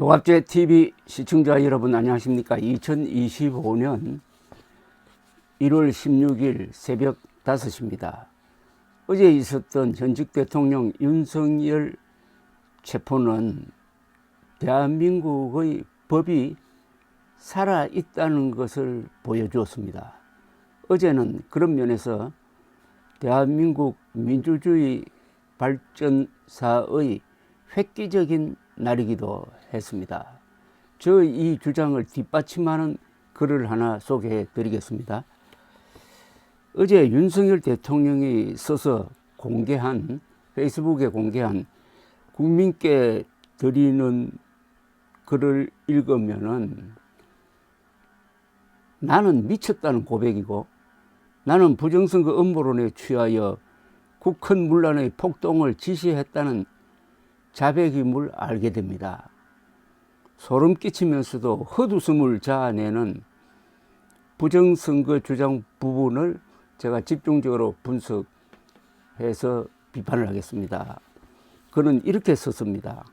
종합제 TV 시청자 여러분 안녕하십니까. 2025년 1월 16일 새벽 5시입니다. 어제 있었던 현직 대통령 윤석열 체포는 대한민국의 법이 살아있다는 것을 보여주었습니다. 어제는 그런 면에서 대한민국 민주주의 발전사의 획기적인 날이기도 했습니다. 저 이 주장을 뒷받침하는 글을 하나 소개해 드리겠습니다. 어제 윤석열 대통령이 써서 공개한, 페이스북에 공개한 국민께 드리는 글을 읽으면은 나는 미쳤다는 고백이고, 나는 부정선거 음모론에 취하여 국헌 문란의 폭동을 지시했다는 자백임을 알게 됩니다. 소름 끼치면서도 헛웃음을 자아내는 부정선거 주장 부분을 제가 집중적으로 분석해서 비판을 하겠습니다. 그는 이렇게 썼습니다.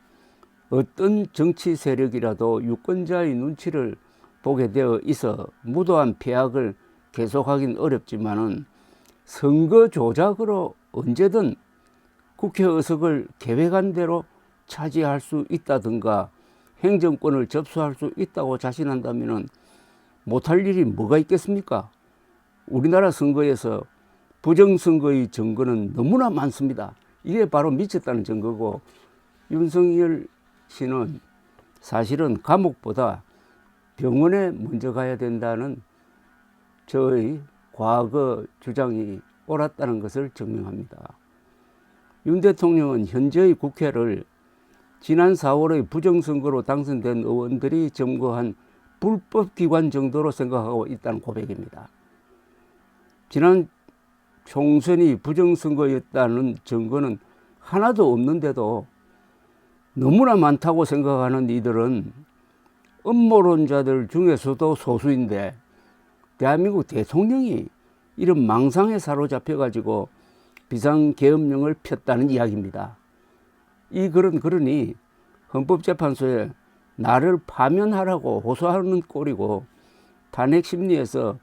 어떤 정치 세력이라도 유권자의 눈치를 보게 되어 있어 무도한 폐악을 계속하긴 어렵지만은 선거 조작으로 언제든 국회 의석을 계획한 대로 차지할 수 있다든가 행정권을 접수할 수 있다고 자신한다면 못할 일이 뭐가 있겠습니까? 우리나라 선거에서 부정선거의 증거는 너무나 많습니다. 이게 바로 미쳤다는 증거고, 윤석열 씨는 사실은 감옥보다 병원에 먼저 가야 된다는 저의 과거 주장이 옳았다는 것을 증명합니다. 윤 대통령은 현재의 국회를 지난 4월의 부정선거로 당선된 의원들이 점거한 불법기관 정도로 생각하고 있다는 고백입니다. 지난 총선이 부정선거였다는 증거는 하나도 없는데도 너무나 많다고 생각하는 이들은 음모론자들 중에서도 소수인데, 대한민국 대통령이 이런 망상에 사로잡혀가지고 비상계엄령을 폈다는 이야기입니다. 이 글은 그러니 헌법재판소에 나를 파면하라고 호소하는 꼴이고, 탄핵 심리에서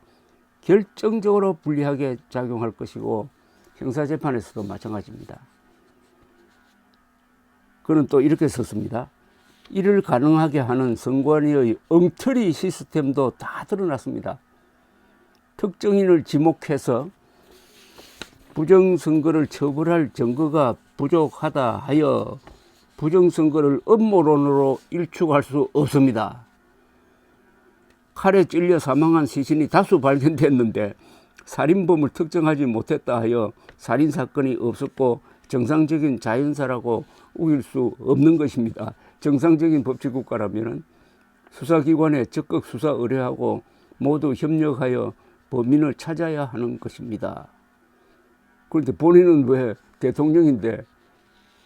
결정적으로 불리하게 작용할 것이고, 형사재판에서도 마찬가지입니다. 그는 또 이렇게 썼습니다. 이를 가능하게 하는 선관위의 엉터리 시스템도 다 드러났습니다. 특정인을 지목해서 부정선거를 처벌할 증거가 부족하다 하여 부정선거를 음모론으로 일축할 수 없습니다. 칼에 찔려 사망한 시신이 다수 발견됐는데 살인범을 특정하지 못했다 하여 살인사건이 없었고 정상적인 자연사라고 우길 수 없는 것입니다. 정상적인 법치국가라면 수사기관에 적극 수사 의뢰하고 모두 협력하여 범인을 찾아야 하는 것입니다. 그런데 본인은 왜 대통령인데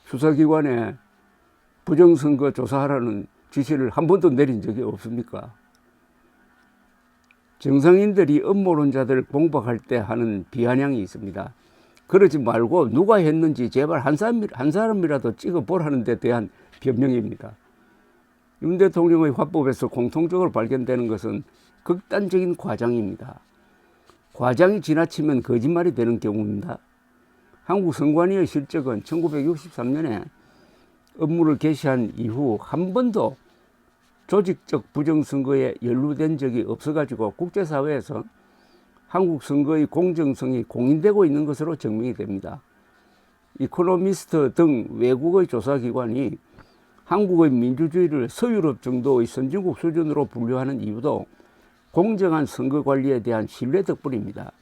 수사기관에 부정선거 조사하라는 지시를 한 번도 내린 적이 없습니까? 정상인들이 음모론자들을 공박할 때 하는 비아냥이 있습니다. 그러지 말고 누가 했는지 제발 한 사람이라도 찍어보라는 데 대한 변명입니다. 윤 대통령의 화법에서 공통적으로 발견되는 것은 극단적인 과장입니다. 과장이 지나치면 거짓말이 되는 경우입니다. 한국 선관위의 실적은 1963년에 업무를 개시한 이후 한 번도 조직적 부정선거에 연루된 적이 없어가지고 국제사회에서 한국 선거의 공정성이 공인되고 있는 것으로 증명이 됩니다. 이코노미스트 등 외국의 조사기관이 한국의 민주주의를 서유럽 정도의 선진국 수준으로 분류하는 이유도 공정한 선거 관리에 대한 신뢰 덕분입니다.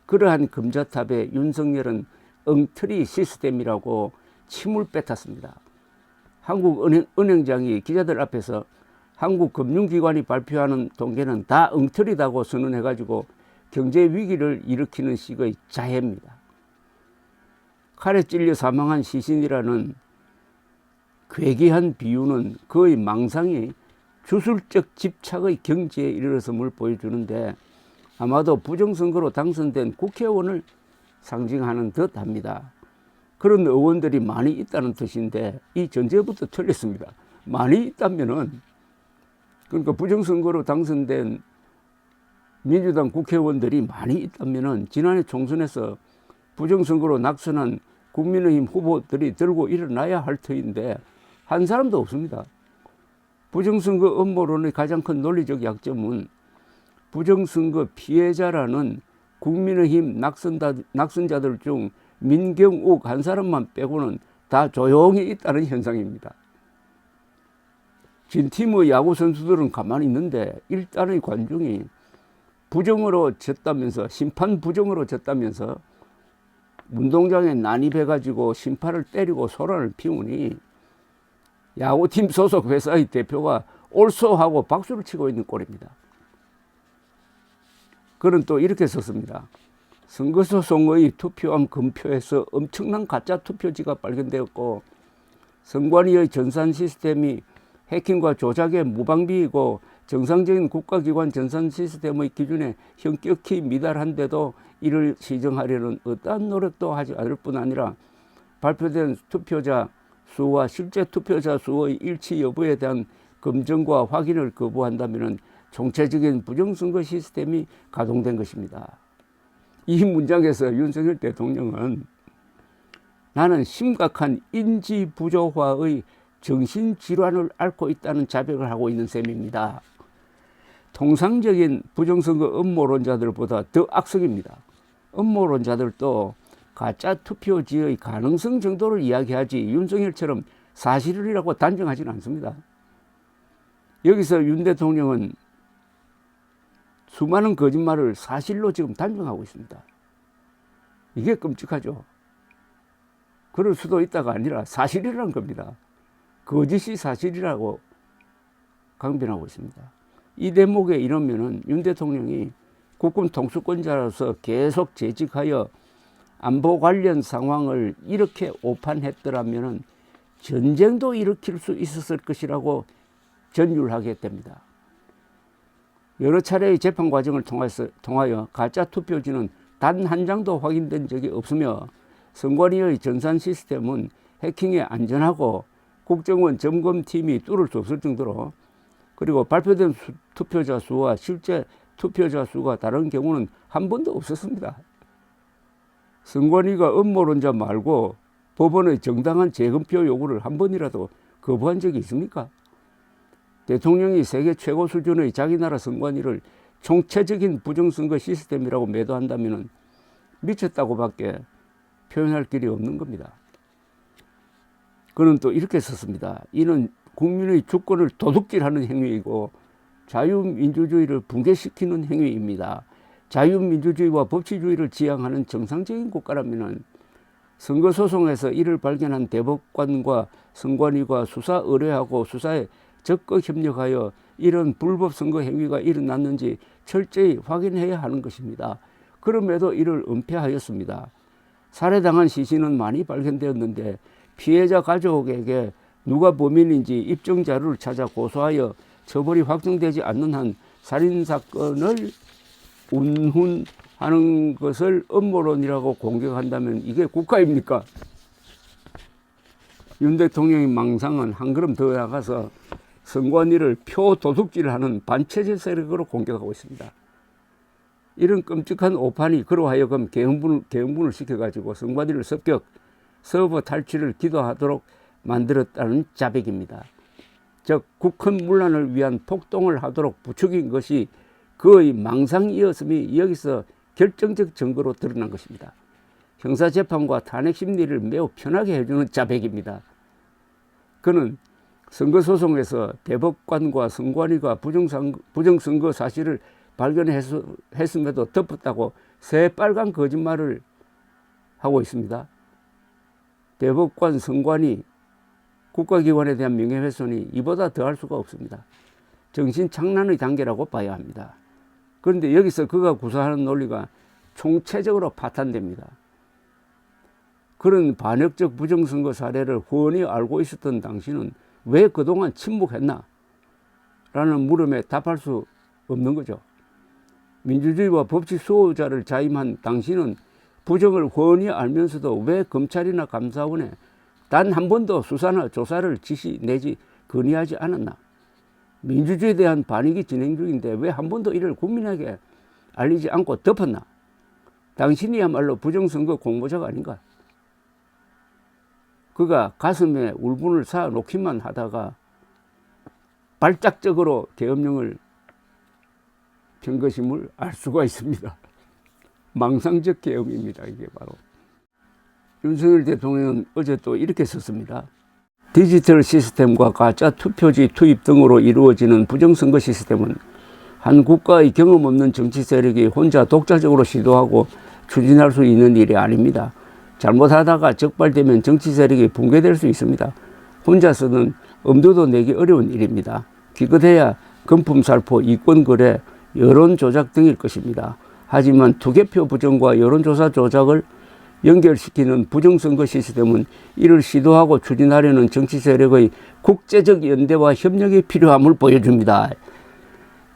그러한 금자탑에 윤석열은 엉터리 시스템이라고 침을 뱉었습니다. 한국은행장이 기자들 앞에서 한국 금융기관이 발표하는 통계는 다 엉터리다고 선언해가지고 경제 위기를 일으키는 식의 자해입니다. 칼에 찔려 사망한 시신이라는 괴기한 비유는 그의 망상이 주술적 집착의 경지에 이르렀음을 보여주는데, 아마도 부정선거로 당선된 국회의원을 상징하는 듯합니다. 그런 의원들이 많이 있다는 뜻인데 이 전제부터 틀렸습니다. 많이 있다면은 그러니까 부정선거로 당선된 민주당 국회의원들이 많이 있다면은 지난해 총선에서 부정선거로 낙선한 국민의힘 후보들이 들고 일어나야 할 터인데 한 사람도 없습니다. 부정선거 음모론의 가장 큰 논리적 약점은 부정선거 피해자라는 국민의힘 낙선자들 중 민경욱 한 사람만 빼고는 다 조용히 있다는 현상입니다. 진 팀의 야구 선수들은 가만히 있는데 일단의 관중이 부정으로 졌다면서, 심판 부정으로 졌다면서 운동장에 난입해가지고 심판을 때리고 소란을 피우니 야구팀 소속 회사의 대표가 옳소 하고 박수를 치고 있는 꼴입니다. 그는 또 이렇게 썼습니다. 선거소송의 투표함 검표에서 엄청난 가짜 투표지가 발견되었고 선관위의 전산 시스템이 해킹과 조작의 무방비이고 정상적인 국가기관 전산 시스템의 기준에 현격히 미달한데도 이를 시정하려는 어떠한 노력도 하지 않을 뿐 아니라 발표된 투표자 수와 실제 투표자 수의 일치 여부에 대한 검증과 확인을 거부한다면 총체적인 부정선거 시스템이 가동된 것입니다. 이 문장에서 윤석열 대통령은 나는 심각한 인지부조화의 정신질환을 앓고 있다는 자백을 하고 있는 셈입니다. 통상적인 부정선거 음모론자들보다 더 악성입니다. 음모론자들도 가짜 투표지의 가능성 정도를 이야기하지 윤석열처럼 사실이라고 단정하지는 않습니다. 여기서 윤 대통령은 수많은 거짓말을 사실로 지금 단정하고 있습니다. 이게 끔찍하죠. 그럴 수도 있다가 아니라 사실이라는 겁니다. 거짓이 사실이라고 강변하고 있습니다. 이 대목에 이르면은 윤 대통령이 국군 통수권자로서 계속 재직하여 안보 관련 상황을 이렇게 오판했더라면은 전쟁도 일으킬 수 있었을 것이라고 전율하게 됩니다. 여러 차례의 재판 과정을 통하여 가짜 투표지는 단 한 장도 확인된 적이 없으며 선관위의 전산 시스템은 해킹에 안전하고 국정원 점검팀이 뚫을 수 없을 정도로, 그리고 발표된 투표자 수와 실제 투표자 수가 다른 경우는 한 번도 없었습니다. 선관위가 음모론자 말고 법원의 정당한 재검표 요구를 한 번이라도 거부한 적이 있습니까? 대통령이 세계 최고 수준의 자기 나라 선관위를 총체적인 부정선거 시스템이라고 매도한다면 미쳤다고밖에 표현할 길이 없는 겁니다. 그는 또 이렇게 썼습니다. 이는 국민의 주권을 도둑질하는 행위이고 자유민주주의를 붕괴시키는 행위입니다. 자유민주주의와 법치주의를 지향하는 정상적인 국가라면 선거소송에서 이를 발견한 대법관과 선관위가 수사 의뢰하고 수사에 적극 협력하여 이런 불법 선거 행위가 일어났는지 철저히 확인해야 하는 것입니다. 그럼에도 이를 은폐하였습니다. 살해당한 시신은 많이 발견되었는데 피해자 가족에게 누가 범인인지 입증 자료를 찾아 고소하여 처벌이 확정되지 않는 한 살인사건을 운운하는 것을 음모론이라고 공격한다면 이게 국가입니까? 윤 대통령의 망상은 한 걸음 더 나가서 선관위를 표도둑질하는 반체제 세력으로 공격하고 있습니다. 이런 끔찍한 오판이 그로 하여금 개흥분을 시켜가지고 선관위를 습격, 서버 탈취를 기도하도록 만들었다는 자백입니다. 즉 국헌 문란을 위한 폭동을 하도록 부추긴 것이 그의 망상이었음이 여기서 결정적 증거로 드러난 것입니다. 형사재판과 탄핵심리를 매우 편하게 해주는 자백입니다. 그는 선거소송에서 대법관과 선관위가 부정선거 사실을 발견했음에도 덮었다고 새빨간 거짓말을 하고 있습니다. 대법관, 선관위, 국가기관에 대한 명예훼손이 이보다 더할 수가 없습니다. 정신착란의 단계라고 봐야 합니다. 그런데 여기서 그가 구사하는 논리가 총체적으로 파탄됩니다. 그런 반역적 부정선거 사례를 훤히 알고 있었던 당신은 왜 그동안 침묵했나? 라는 물음에 답할 수 없는 거죠. 민주주의와 법치 수호자를 자임한 당신은 부정을 훤히 알면서도 왜 검찰이나 감사원에 단 한 번도 수사나 조사를 지시 내지 건의하지 않았나? 민주주의에 대한 반익이 진행 중인데 왜 한 번도 이를 국민에게 알리지 않고 덮었나? 당신이야말로 부정선거 공모자가 아닌가? 그가 가슴에 울분을 쌓아 놓기만 하다가 발작적으로 계엄령을 편 것임을 알 수가 있습니다. 망상적 계엄입니다. 이게 바로. 윤석열 대통령은 어제 또 이렇게 썼습니다. 디지털 시스템과 가짜 투표지 투입 등으로 이루어지는 부정선거 시스템은 한 국가의 경험 없는 정치 세력이 혼자 독자적으로 시도하고 추진할 수 있는 일이 아닙니다. 잘못하다가 적발되면 정치 세력이 붕괴될 수 있습니다. 혼자서는 엄두도 내기 어려운 일입니다. 기껏해야 금품살포, 이권거래, 여론조작 등일 것입니다. 하지만 투개표 부정과 여론조사 조작을 연결시키는 부정선거 시스템은 이를 시도하고 추진하려는 정치 세력의 국제적 연대와 협력이 필요함을 보여줍니다.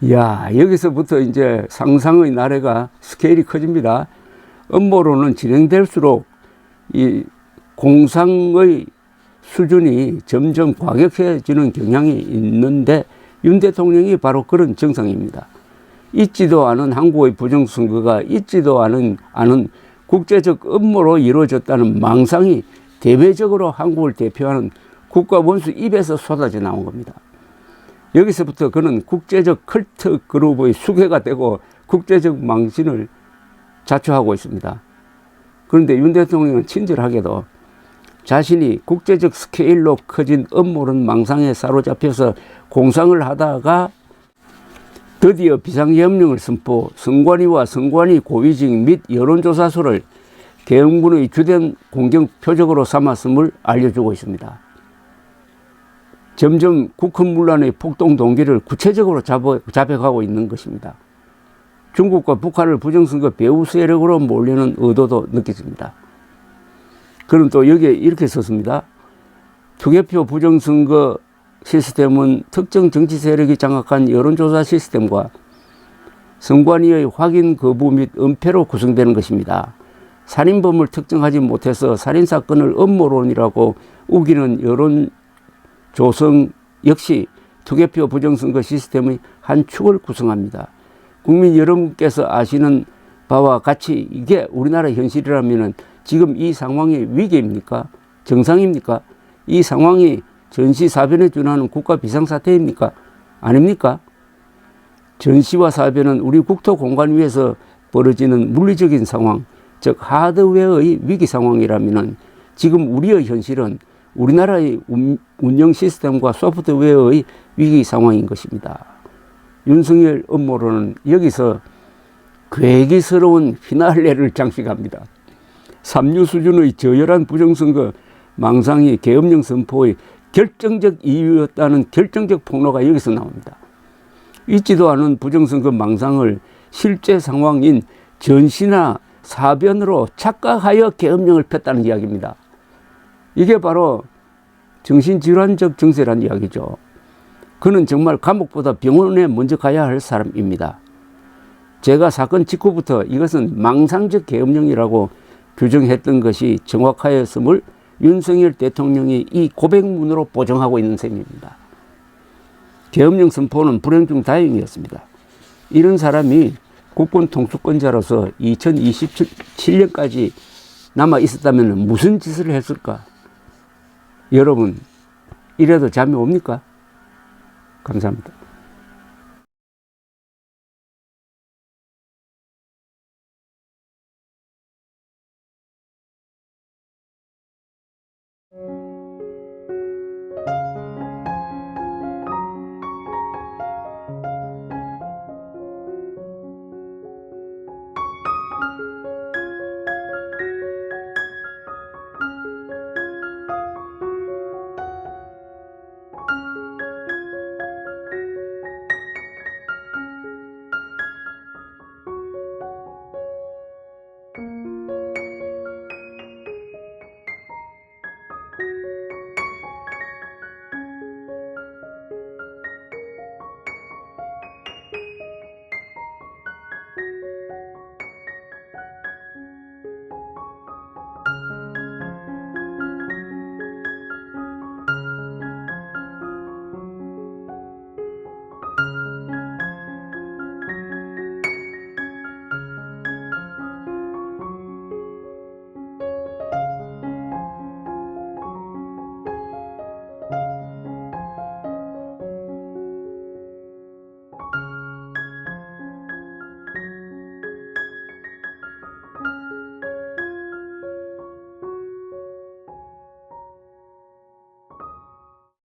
이야, 여기서부터 이제 상상의 나래가 스케일이 커집니다. 음모론은 진행될수록 이 공상의 수준이 점점 과격해지는 경향이 있는데 윤 대통령이 바로 그런 정상입니다. 있지도 않은 한국의 부정선거가 있지도 않은 국제적 음모로 이루어졌다는 망상이 대외적으로 한국을 대표하는 국가 원수 입에서 쏟아져 나온 겁니다. 여기서부터 그는 국제적 컬트 그룹의 수괴가 되고 국제적 망신을 자초하고 있습니다. 그런데 윤 대통령은 친절하게도 자신이 국제적 스케일로 커진 음모론 망상에 사로잡혀서 공상을 하다가 드디어 비상계엄령을 선포, 선관위와 선관위 고위직 및 여론조사소를 계엄군의 주된 공격 표적으로 삼았음을 알려주고 있습니다. 점점 국헌문란의 폭동 동기를 구체적으로 잡아가고 있는 것입니다. 중국과 북한을 부정선거 배후 세력으로 몰려는 의도도 느껴집니다. 그럼 또 여기에 이렇게 썼습니다. 투개표 부정선거 시스템은 특정 정치 세력이 장악한 여론조사 시스템과 선관위의 확인 거부 및 은폐로 구성되는 것입니다. 살인범을 특정하지 못해서 살인사건을 음모론이라고 우기는 여론 조성 역시 투개표 부정선거 시스템의 한 축을 구성합니다. 국민 여러분께서 아시는 바와 같이 이게 우리나라 현실이라면 지금 이 상황이 위기입니까? 정상입니까? 이 상황이 전시사변에 준하는 국가 비상사태입니까? 아닙니까? 전시와 사변은 우리 국토 공간 위에서 벌어지는 물리적인 상황, 즉 하드웨어의 위기 상황이라면 지금 우리의 현실은 우리나라의 운영 시스템과 소프트웨어의 위기 상황인 것입니다. 윤석열 음모론은 여기서 괴기스러운 피날레를 장식합니다. 삼류 수준의 저열한 부정선거 망상이 계엄령 선포의 결정적 이유였다는 결정적 폭로가 여기서 나옵니다. 있지도 않은 부정선거 망상을 실제 상황인 전시나 사변으로 착각하여 계엄령을 폈다는 이야기입니다. 이게 바로 정신질환적 증세란 이야기죠. 그는 정말 감옥보다 병원에 먼저 가야 할 사람입니다. 제가 사건 직후부터 이것은 망상적 계엄령이라고 규정했던 것이 정확하였음을 윤석열 대통령이 이 고백문으로 보정하고 있는 셈입니다. 계엄령 선포는 불행 중 다행이었습니다. 이런 사람이 국군 통수권자로서 2027년까지 남아 있었다면 무슨 짓을 했을까? 여러분, 이래도 잠이 옵니까? 감사합니다.